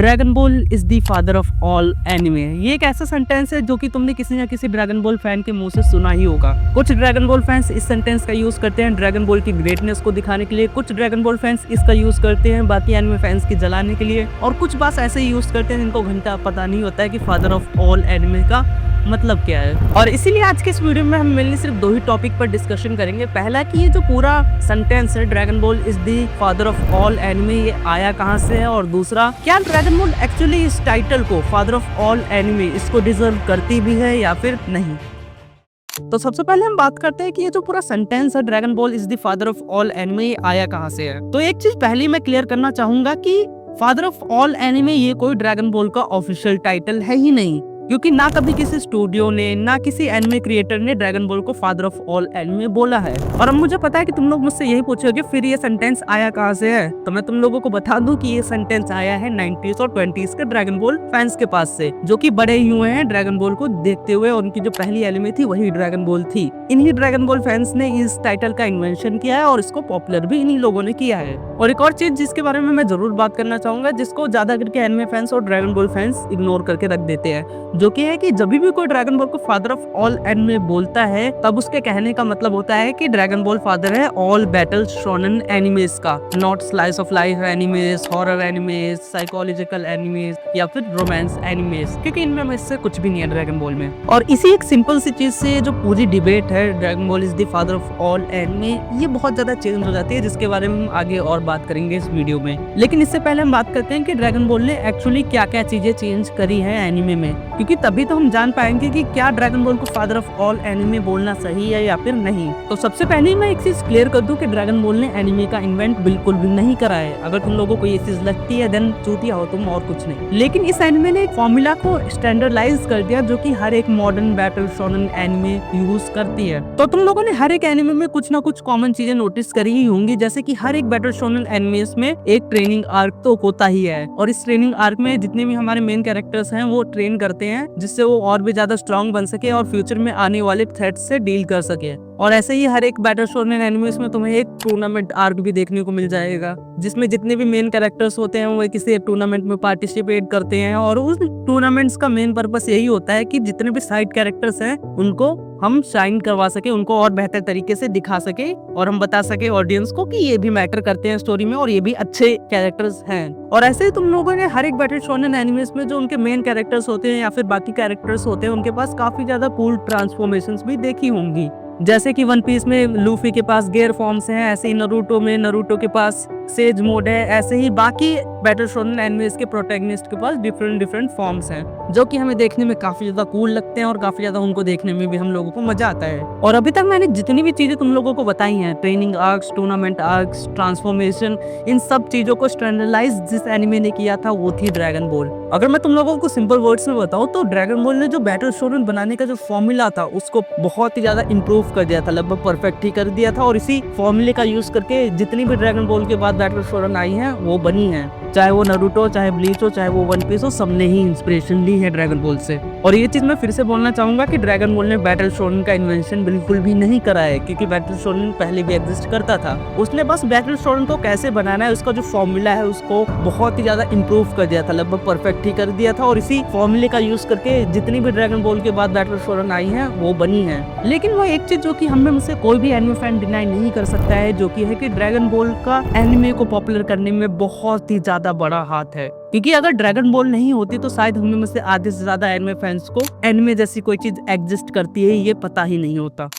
Dragon ball is the father of all anime. ये एक ऐसा सेंटेंस है जो कि तुमने किसी न किसी ड्रैगन बॉल फैन के मुंह से सुना ही होगा। कुछ ड्रैगन बॉल फैंस इस सेंटेंस का यूज करते हैं ड्रैगन बॉल की ग्रेटनेस को दिखाने के लिए, कुछ ड्रैगन बॉल फैंस इसका यूज करते हैं बाकी एनिमे फैंस की जलाने के लिए, और कुछ बस ऐसे यूज करते हैं जिनको घंटा पता नहीं होता है कि फादर ऑफ ऑल एनिमे का मतलब क्या है। और इसीलिए आज के इस वीडियो में हम मेनली सिर्फ दो ही टॉपिक पर डिस्कशन करेंगे। पहला कि ये जो पूरा सेंटेंस है dragon ball is the father of all anime, ये आया कहाँ से है, और दूसरा क्या ड्रैगन बॉल एक्चुअली इस टाइटल को फादर ऑफ ऑल एनिमे इसको डिजर्व करती भी है या फिर नहीं। तो सबसे पहले हम बात करते हैं कि ये जो पूरा सेंटेंस है dragon ball is the father of all anime, ये आया कहाँ से है। तो एक चीज पहले मैं क्लियर करना चाहूंगा कि फादर ऑफ ऑल एनिमे ये कोई ड्रैगन बॉल का ऑफिशियल टाइटल है ही नहीं, क्योंकि ना कभी किसी स्टूडियो ने ना किसी एनिमे क्रिएटर ने ड्रैगन बॉल को फादर ऑफ ऑल एनिमे बोला है। और अब मुझे पता है कि तुम लोग मुझसे यही पूछोगे फिर ये सेंटेंस आया कहाँ से है, तो मैं तुम लोगों को बता दूं कि ये सेंटेंस आया है 90s और 20s के ड्रैगन बॉल फैंस के पास से, जो कि बड़े ही हुए हैं ड्रैगन बॉल को देखते हुए, और उनकी जो पहली एनिमे थी वही ड्रैगन बॉल थी। इन्हीं ड्रैगन बॉल फैंस ने इस टाइटल का इन्वेंशन किया है और इसको पॉपुलर भी इन्हीं लोगों ने किया है। और एक और चीज जिसके बारे में मैं जरूर बात करना चाहूंगा, जिसको ज्यादा करके एनिमे फैंस और ड्रैगन बॉल फैंस इग्नोर करके रख देते हैं, जो कि है कि जब भी कोई ड्रैगन बॉल को फादर ऑफ ऑल एनिमे बोलता है तब उसके कहने का मतलब होता है कि ड्रैगन बॉल फादर है ऑल बैटल शोनन एनिमेस का, not slice of life animes, horror animes, psychological animes या फिर रोमांस एनिमेस, क्योंकि इनमें इससे कुछ भी नहीं है ड्रैगन बॉल में। और इसी एक सिंपल सी चीज से जो पूरी डिबेट है dragon ball is the father of all anime, ये बहुत ज्यादा चेंज हो जाती है, जिसके बारे में हम आगे और बात करेंगे इस वीडियो में। लेकिन इससे पहले हम बात करते हैं कि ड्रैगन बॉल ने एक्चुअली क्या क्या चीजें चेंज करी है एनिमे में, क्योंकि तभी तो हम जान पाएंगे कि क्या ड्रैगन बॉल को फादर ऑफ ऑल एनिमे बोलना सही है या फिर नहीं। तो सबसे पहले मैं एक चीज क्लियर कर दूं कि ड्रैगन बॉल ने एनिमे का इन्वेंट बिल्कुल भी नहीं करा है। अगर तुम लोगों को ये चीज लगती है देन चूतिया हो तुम, और कुछ नहीं। लेकिन इस एनिमे ने एक फॉर्मूला को स्टैंडर्डाइज कर दिया जो कि हर एक modern battle shonen anime use करती है। तो तुम लोगों ने हर एक एनिमे में कुछ ना कुछ कॉमन चीजें नोटिस करी ही होंगी, जैसे कि हर एक बैटल शोनन एनिमेस में एक ट्रेनिंग आर्क तो होता ही है, और इस ट्रेनिंग आर्क में जितने भी हमारे मेन कैरेक्टर्स हैं वो ट्रेन करते हैं जिससे वो और भी ज्यादा स्ट्रांग बन सके और फ्यूचर में आने वाले थ्रेट से डील कर सके। और ऐसे ही हर एक बैटल शोनन एनिमेस में तुम्हें एक टूर्नामेंट आर्क भी देखने को मिल जाएगा, जिसमें जितने भी मेन कैरेक्टर्स होते हैं वो किसी एक टूर्नामेंट में पार्टिसिपेट करते हैं, और उस टूर्नामेंट्स का मेन पर्पस यही होता है कि जितने भी साइड कैरेक्टर्स हैं उनको हम शाइन करवा सके, उनको और बेहतर तरीके से दिखा सके, और हम बता सके ऑडियंस को कि ये भी मैटर करते हैं स्टोरी में और ये भी अच्छे कैरेक्टर्स हैं। और ऐसे ही तुम लोगों ने हर एक बैटल शोनन एनिमेस में जो उनके मेन कैरेक्टर्स होते हैं या फिर बाकी कैरेक्टर्स होते हैं उनके पास काफी ज्यादा कूल ट्रांसफॉर्मेशंस भी देखी होंगी, जैसे कि वन पीस में लूफी के पास गेयर फॉर्म्स हैं, ऐसे ही नरूटो में नरूटो के पास सेज मोड है, ऐसे ही बाकी बैटल शोनन एनिमेस के प्रोटैगनिस्ट के पास डिफरेंट फॉर्म्स हैं, जो कि हमें देखने में काफी ज्यादा कूल लगते हैं और काफी ज्यादा उनको देखने में भी हम लोगों को मजा आता है। और अभी तक मैंने जितनी भी चीजें तुम लोगों को बताई हैं, training arcs, tournament arcs, transformation, इन सब चीजों को स्टैंडर्डाइज जिस एनिमे ने किया था वो थी ड्रैगन बॉल। अगर मैं तुम लोगों को सिंपल वर्ड्स में बताऊं तो ड्रैगन बॉल ने जो बैटल शोनन बनाने का जो फॉर्मूला था उसको बहुत ही ज्यादा इंप्रूव कर दिया था, लगभग परफेक्ट ही कर दिया था, और इसी फॉर्मूले का यूज करके जितनी भी ड्रैगन बॉल के बाद बैटल शोनन आई हैं वो बनी हैं, चाहे वो नरूटो, चाहे ब्लीच हो, चाहे वो वन पीस हो, सबने ही इंस्पिरेशन ली है ड्रैगन बॉल से। और ये चीज मैं फिर से बोलना चाहूंगा कि ड्रैगन बॉल ने बैटल शोनन का इन्वेंशन बिल्कुल भी नहीं करा है, क्योंकि बैटल शोनन पहले भी एग्जिस्ट करता था। उसने बस बैटल शोनन को कैसे बनाना है उसका जो फॉर्मूला है उसको बहुत ही ज्यादा इंप्रूव कर दिया था, लगभग परफेक्ट ही कर दिया था, और इसी फॉर्मूले का यूज करके जितनी भी ड्रैगन बॉल के बाद बैटल शोनन आई है वो बनी है। लेकिन वो एक चीज जो कि हमें मुझसे कोई भी एनिमे फैन डिनाई नहीं कर सकता है, जो कि है कि ड्रैगन बॉल का एनिमे को पॉपुलर करने में बहुत ही ज्यादा बड़ा हाथ है, क्योंकि अगर ड्रैगन बॉल नहीं होती तो शायद हमें में से आधे से ज्यादा एनिमे फैंस को एनिमे जैसी कोई चीज एग्जिस्ट करती है ये पता ही नहीं होता।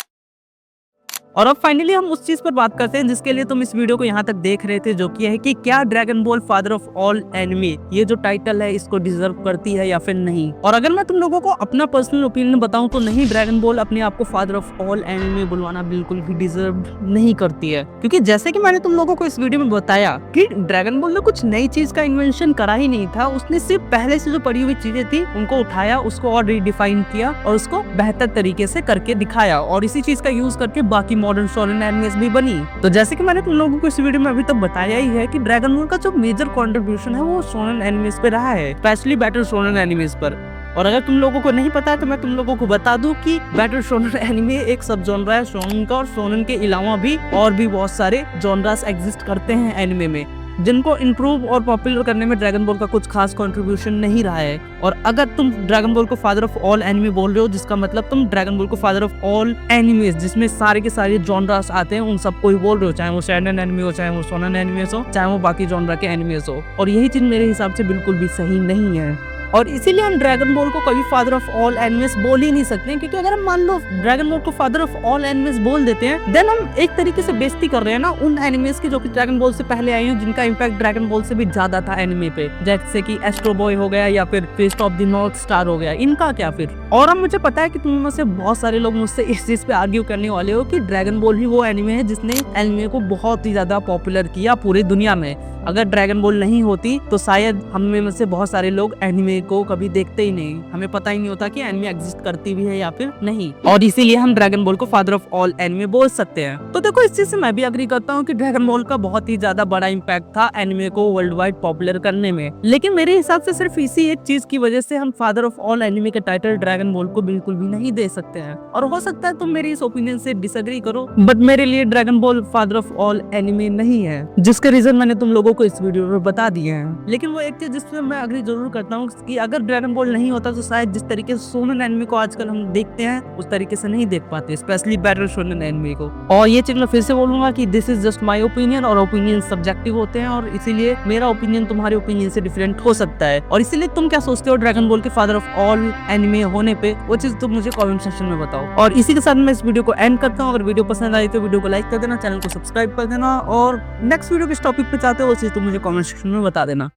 और अब फाइनली हम उस चीज पर बात करते हैं जिसके लिए तुम इस वीडियो को यहाँ तक देख रहे थे, जो कि है कि क्या dragon ball father of all anime ये जो टाइटल है इसको डिजर्व करती है या फिर नहीं। और अगर मैं तुम लोगों को अपना पर्सनल ओपिनियन बताऊं तो नहीं, ड्रैगन बॉल अपने आप को फादर ऑफ ऑल एनिमे बुलवाना बिल्कुल भी डिजर्व नहीं करती है, क्योंकि जैसे कि मैंने तुम लोगों को इस वीडियो में बताया कि ड्रैगन बॉल ने कुछ नई चीज का इन्वेंशन करा ही नहीं था, उसने सिर्फ पहले से जो पड़ी हुई चीजें थी उनको उठाया, उसको और रीडिफाइन किया और उसको बेहतर तरीके से करके दिखाया, और इसी चीज का यूज करके बाकी मॉडर्न शोनन भी बनी। तो जैसे कि मैंने तुम लोगों को इस वीडियो में अभी तक बताया ही है कि ड्रैगन बॉल का जो मेजर कंट्रीब्यूशन है वो शोनन एनिमेस पे रहा है, स्पेशली बैटल शोनन एनिमेस पर। और अगर तुम लोगों को नहीं पता है तो मैं तुम लोगों को बता दूं कि बैटल शोनन एनिमे एक सब जॉनरा है शोनन का, और शोनन के अलावा भी और भी बहुत सारे जॉनरास एग्जिस्ट करते हैं एनिमे में। जिनको इंप्रूव और पॉपुलर करने में ड्रैगन बॉल का कुछ खास कंट्रीब्यूशन नहीं रहा है। और अगर तुम ड्रैगन बॉल को फादर ऑफ ऑल एनिमे बोल रहे हो, जिसका मतलब तुम ड्रैगन बॉल को फादर ऑफ ऑल एनिमेज, जिसमें सारे के सारे जॉनरास आते हैं, उन सबको ही बोल रहे हो, चाहे वो शैनन एनिमे हो, चाहे वो शोनन एनिमेज हो, चाहे वो बाकी जॉनरा के एनिमेज हो। और यही चीज मेरे हिसाब से बिल्कुल भी सही नहीं है। और इसीलिए हम ड्रैगन बॉल को कभी फादर ऑफ ऑल एनिमेस बोल ही नहीं सकते हैं, क्योंकि अगर हम मान लो ड्रैगन बॉल को फादर ऑफ ऑल एनिमेस बोल देते हैं, देन हम एक तरीके से बेइज्जती कर रहे हैं ना उन एनिमेस की जो कि ड्रैगन बॉल से पहले आई हैं, जिनका इम्पैक्ट ड्रैगन बॉल से भी ज्यादा था एनिमे पे, जैसे कि एस्ट्रो बॉय हो गया या फिर feast of the north star हो गया। इनका क्या फिर? और अब मुझे पता है कि तुम में से बहुत सारे लोग मुझसे इस चीज पे आर्ग्यू करने वाले हो कि ड्रैगन बॉल ही वो एनिमे है जिसने एनिमे को बहुत ही ज्यादा पॉपुलर किया पूरी दुनिया में। अगर ड्रैगन बॉल नहीं होती तो शायद हम में से बहुत सारे लोग एनिमे को कभी देखते ही नहीं, हमें पता ही नहीं होता कि एनिमे एग्जिस्ट करती भी है या फिर नहीं। और इसीलिए हम ड्रैगन बॉल को फादर ऑफ ऑल एनिमे बोल सकते हैं। तो देखो, इस चीज से मैं भी अग्री करता हूँ कि ड्रैगन बॉल का बहुत ही ज्यादा बड़ा इम्पैक्ट था एनिमे को वर्ल्ड वाइड पॉपुलर करने में। लेकिन मेरे हिसाब से सिर्फ इसी एक चीज की वजह से हम फादर ऑफ ऑल एनिमे के टाइटल ड्रैगन बॉल को बिल्कुल भी नहीं दे सकते हैं। और हो सकता है तुम मेरी इस ओपिनियन से डिसएग्री करो, बट मेरे लिए dragon ball father of all anime नहीं है, जिसके रीजन मैंने तुम लोगों को इस वीडियो में बता दिए हैं। लेकिन वो एक चीज जिसमें मैं अग्री जरूर करता हूँ कि अगर ड्रैगन बॉल नहीं होता तो शायद जिस तरीके से शोनन एनिमे को आजकल हम देखते हैं उस तरीके से नहीं देख पाते, स्पेशली बैटल शोनन एनिमे को। और ये चीज मैं फिर से बोलूंगा कि this is just my opinion, और ओपिनियन सब्जेक्टिव होते हैं, और इसीलिए मेरा ओपिनियन तुम्हारे ओपिनियन से डिफरेंट हो सकता है। और इसीलिए तुम क्या सोचते हो ड्रैगन बॉल के फादर ऑफ ऑल एनिमे होने पे, वो चीज तुम मुझे कमेंट सेक्शन में बताओ। और इसी के साथ मैं इस वीडियो को एंड करता हूँ। अगर वीडियो पसंद आई तो वीडियो को लाइक कर देना, चैनल को सब्सक्राइब कर देना, और नेक्स्ट वीडियो किस टॉपिक पे चाहते हो वो चीज तुम मुझे कमेंट सेक्शन में बता देना।